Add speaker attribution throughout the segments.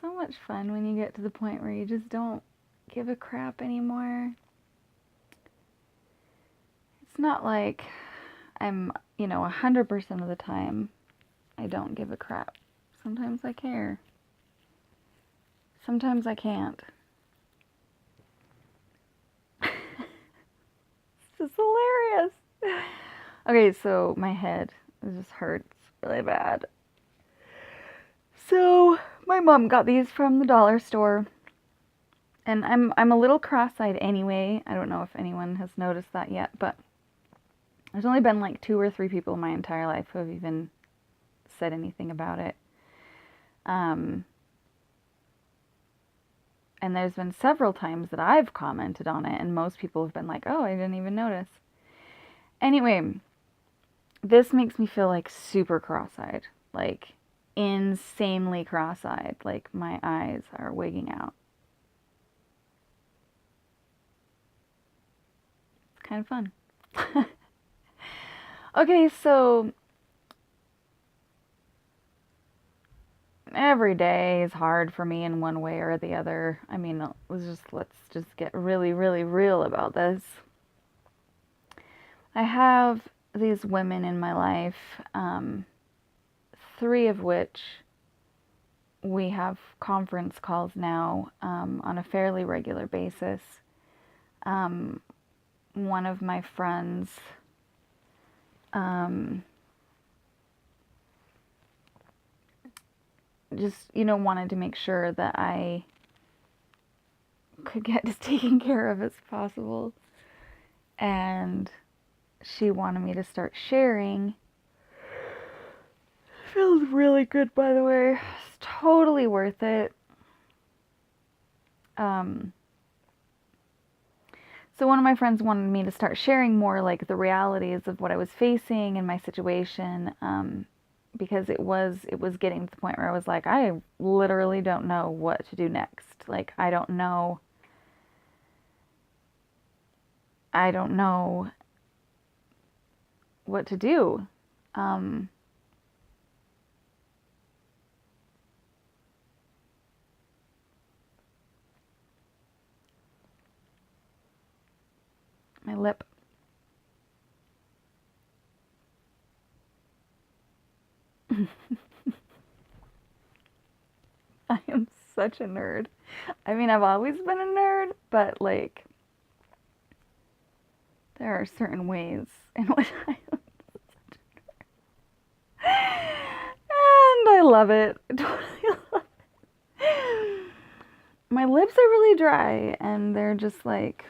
Speaker 1: so much fun when you get to the point where you just don't give a crap anymore. It's not like I'm, 100% of the time I don't give a crap. Sometimes I care. Sometimes I can't. This is hilarious. Okay, so my head just hurts really bad. So my mom got these from the dollar store, and I'm a little cross-eyed anyway. I don't know if anyone has noticed that yet, but there's only been like 2 or 3 people in my entire life who have even said anything about it. And there's been several times that I've commented on it, and most people have been like, "Oh, I didn't even notice." Anyway, this makes me feel like super cross-eyed, like insanely cross-eyed, like my eyes are wigging out. It's kind of fun. Okay, so every day is hard for me in one way or the other. I mean, let's just get really, really real about this. I have these women in my life, 3 of which we have conference calls now on a fairly regular basis. One of my friends just, wanted to make sure that I could get as taken care of as possible. And she wanted me to start sharing. Feels really good, by the way. It's totally worth it. So one of my friends wanted me to start sharing more like the realities of what I was facing in my situation, because it was getting to the point where I was like, I literally don't know what to do next. Like I don't know what to do. My lip. I am such a nerd. I mean, I've always been a nerd, but like, there are certain ways in which I am such a nerd. And I love it. I totally love it. My lips are really dry, and they're just like,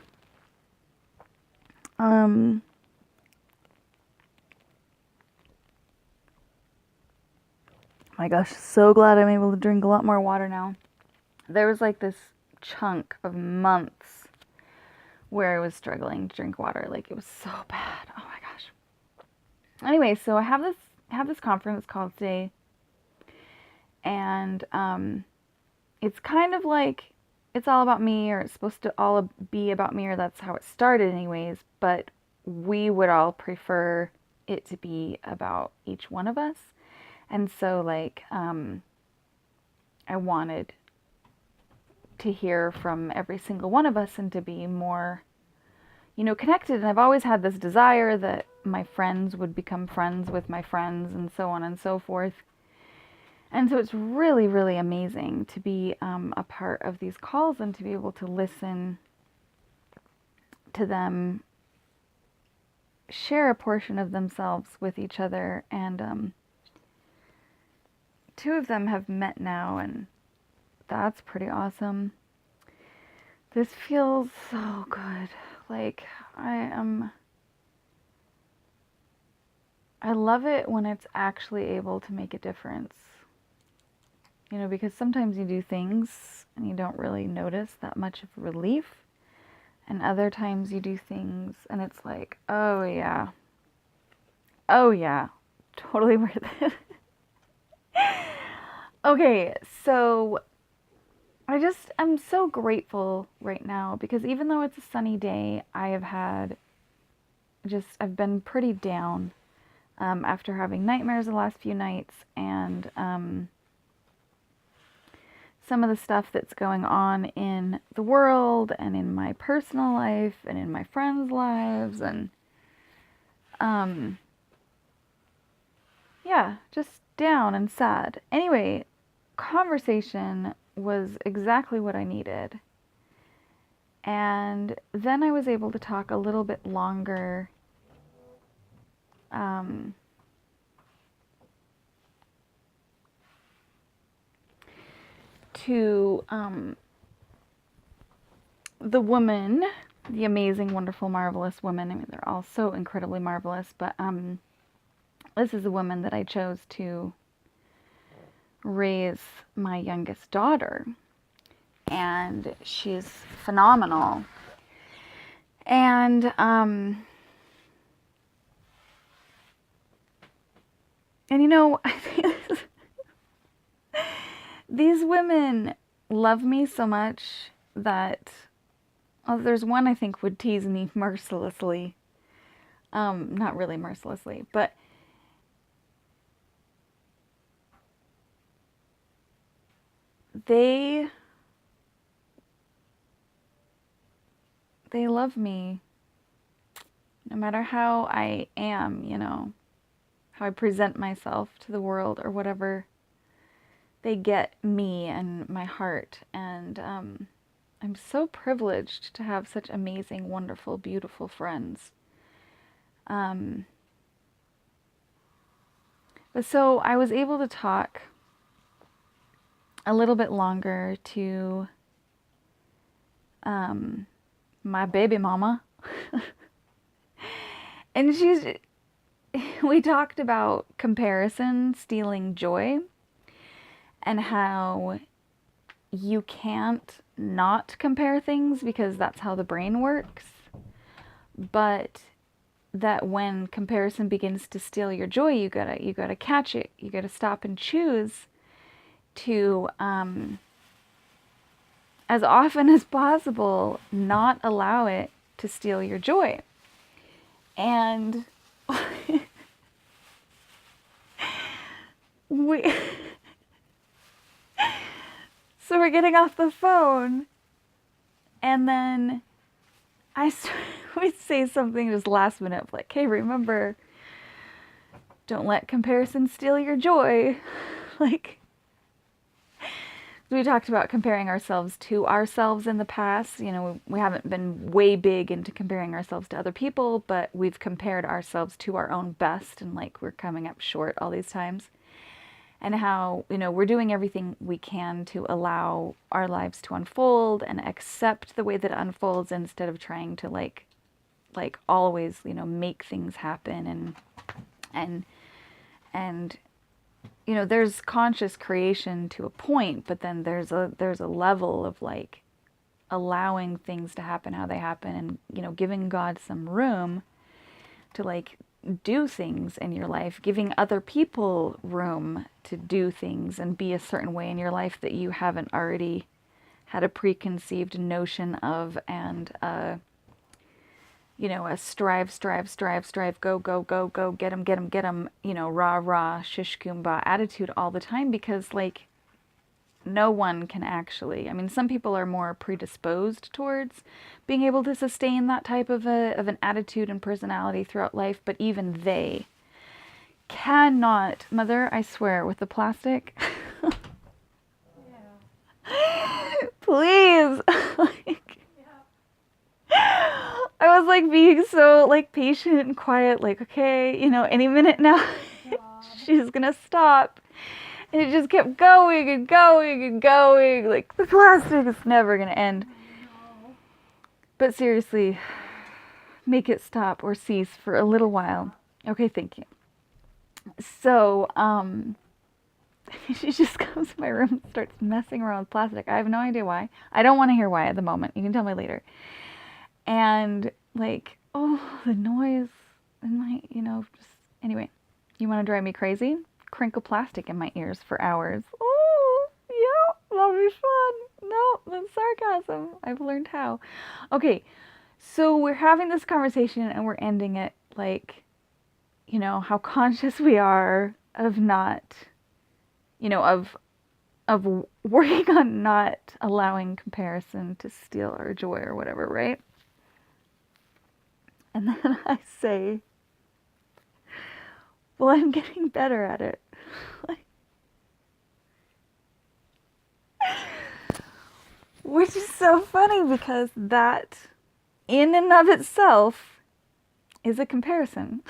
Speaker 1: my gosh, so glad I'm able to drink a lot more water now. There was like this chunk of months where I was struggling to drink water. Like it was so bad. Oh my gosh. Anyway, so I have this conference called today, and it's kind of like it's all about me, or it's supposed to all be about me, or that's how it started anyways, but we would all prefer it to be about each one of us. And so like I wanted to hear from every single one of us and to be more, connected. And I've always had this desire that my friends would become friends with my friends and so on and so forth. And so it's really, really amazing to be a part of these calls and to be able to listen to them share a portion of themselves with each other. And 2 of them have met now, and that's pretty awesome. This feels so good. Like I love it when it's actually able to make a difference. Because sometimes you do things and you don't really notice that much of relief. And other times you do things and it's like, oh yeah, totally worth it. Okay, so I'm so grateful right now because even though it's a sunny day, I've been pretty down after having nightmares the last few nights. And some of the stuff that's going on in the world and in my personal life and in my friends' lives, and um yeah, just down and sad. Anyway, conversation was exactly what I needed. And then I was able to talk a little bit longer um, to the woman, the amazing, wonderful, marvelous woman. I mean, they're all so incredibly marvelous, but this is a woman that I chose to raise my youngest daughter, and she's phenomenal. And you know, I think these women love me so much that, well, there's one I think would tease me mercilessly. Not really mercilessly, but they love me no matter how I am, you know, how I present myself to the world or whatever. They get me and my heart, and I'm so privileged to have such amazing, wonderful, beautiful friends. But so I was able to talk a little bit longer to my baby mama. And we talked about comparison stealing joy, and how you can't not compare things because that's how the brain works. But that when comparison begins to steal your joy, you gotta catch it. You gotta stop and choose to as often as possible not allow it to steal your joy. And we so we're getting off the phone, and then would say something just last minute, like, hey, remember, don't let comparison steal your joy. Like, we talked about comparing ourselves to ourselves in the past. You know, we haven't been way big into comparing ourselves to other people, but we've compared ourselves to our own best, and like we're coming up short all these times. And how, you know, we're doing everything we can to allow our lives to unfold and accept the way that it unfolds, instead of trying to like always, you know, make things happen. And you know, there's conscious creation to a point, but then there's a level of like allowing things to happen how they happen, and, you know, giving God some room to like do things in your life, giving other people room to do things and be a certain way in your life that you haven't already had a preconceived notion of, and you know, a strive, go, get 'em, you know, rah, rah, shish kumbah attitude all the time, because like no one can actually, I mean, some people are more predisposed towards being able to sustain that type of an attitude and personality throughout life, but even they cannot, mother, I swear, with the plastic. Yeah. Please. Like, I was like being so like patient and quiet, like, okay, you know, any minute now she's gonna stop. And it just kept going and going and going. Like, the plastic is never gonna end. No. But seriously, make it stop or cease for a little while. Okay, thank you. So, she just comes to my room and starts messing around with plastic. I have no idea why. I don't want to hear why at the moment. You can tell me later. And like, oh, the noise and my, you know, just, anyway, you want to drive me crazy? Crinkle plastic in my ears for hours. Oh, yeah, that'll be fun. No, that's sarcasm. I've learned how. Okay, so we're having this conversation and we're ending it like, you know, how conscious we are of not, you know, of of working on not allowing comparison to steal our joy or whatever, right? And then I say, well, I'm getting better at it. Which is so funny because that, in and of itself, is a comparison.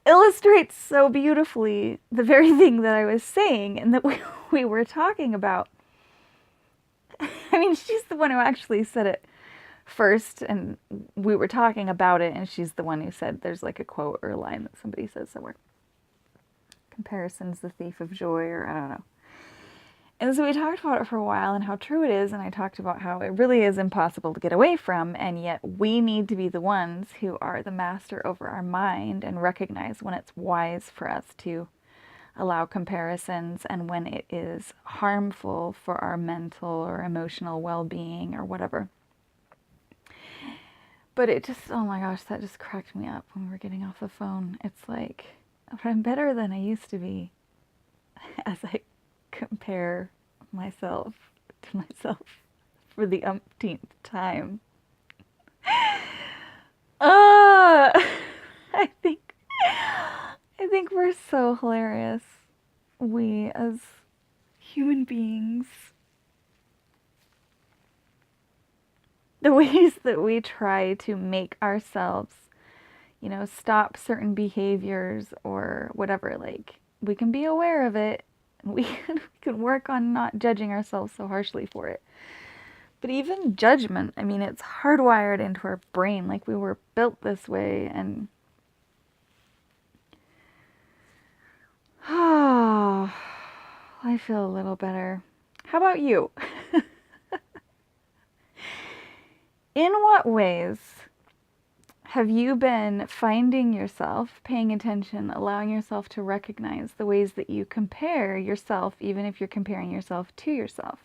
Speaker 1: Illustrates so beautifully the very thing that I was saying and that we were talking about. I mean, she's the one who actually said it first, and we were talking about it, and she's the one who said, there's like a quote or a line that somebody says somewhere. Comparison's the thief of joy, or I don't know. And so we talked about it for a while and how true it is, and I talked about how it really is impossible to get away from, and yet we need to be the ones who are the master over our mind and recognize when it's wise for us to allow comparisons and when it is harmful for our mental or emotional well-being or whatever. But it just, oh my gosh, that just cracked me up when we were getting off the phone. It's like, I'm better than I used to be as I compare myself to myself for the umpteenth time. I think we're so hilarious. We as human beings. The ways that we try to make ourselves, stop certain behaviors or whatever, like, we can be aware of it. We can work on not judging ourselves so harshly for it. But even judgment, I mean, it's hardwired into our brain. Like, we were built this way, and I feel a little better. How about you? In what ways have you been finding yourself, paying attention, allowing yourself to recognize the ways that you compare yourself, even if you're comparing yourself to yourself?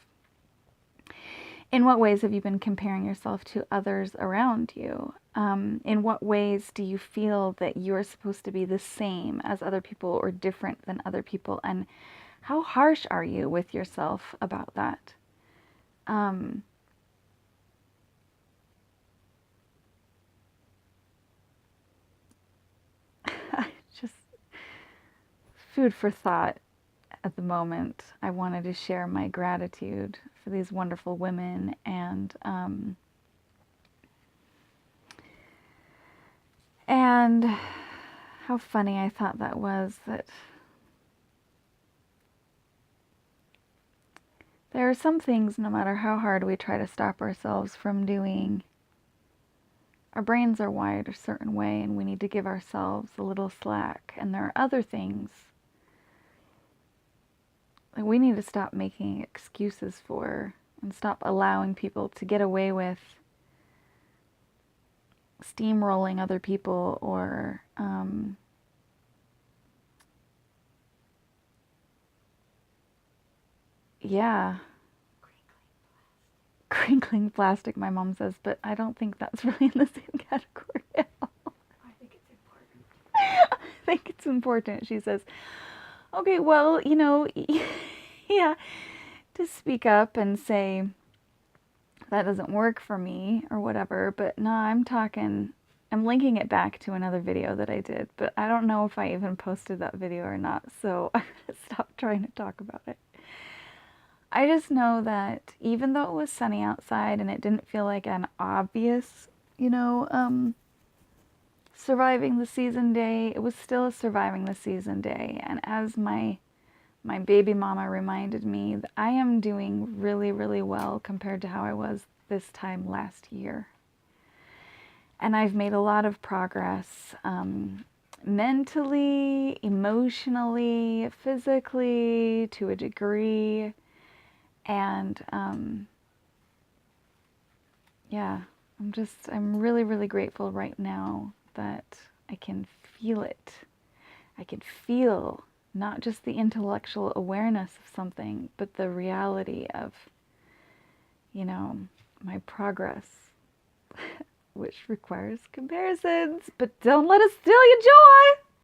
Speaker 1: In what ways have you been comparing yourself to others around you? In what ways do you feel that you're supposed to be the same as other people or different than other people? And how harsh are you with yourself about that? Just food for thought at the moment. I wanted to share my gratitude for these wonderful women, and how funny I thought that was, that there are some things, no matter how hard we try to stop ourselves from doing, our brains are wired a certain way and we need to give ourselves a little slack. And there are other things that we need to stop making excuses for and stop allowing people to get away with steamrolling other people or crinkling plastic, my mom says, but I don't think that's really in the same category at all. I think it's important. I think it's important, she says. Okay, well, yeah, to speak up and say that doesn't work for me or whatever, but no, I'm linking it back to another video that I did, but I don't know if I even posted that video or not, so I'm gonna stop trying to talk about it. I just know that even though it was sunny outside and it didn't feel like an obvious, surviving the season day, it was still a surviving the season day. And as my baby mama reminded me, that I am doing really, really well compared to how I was this time last year. And I've made a lot of progress, mentally, emotionally, physically, to a degree. And I'm really, really grateful right now that I can feel it. I can feel not just the intellectual awareness of something, but the reality of, my progress, which requires comparisons. But don't let us steal your joy!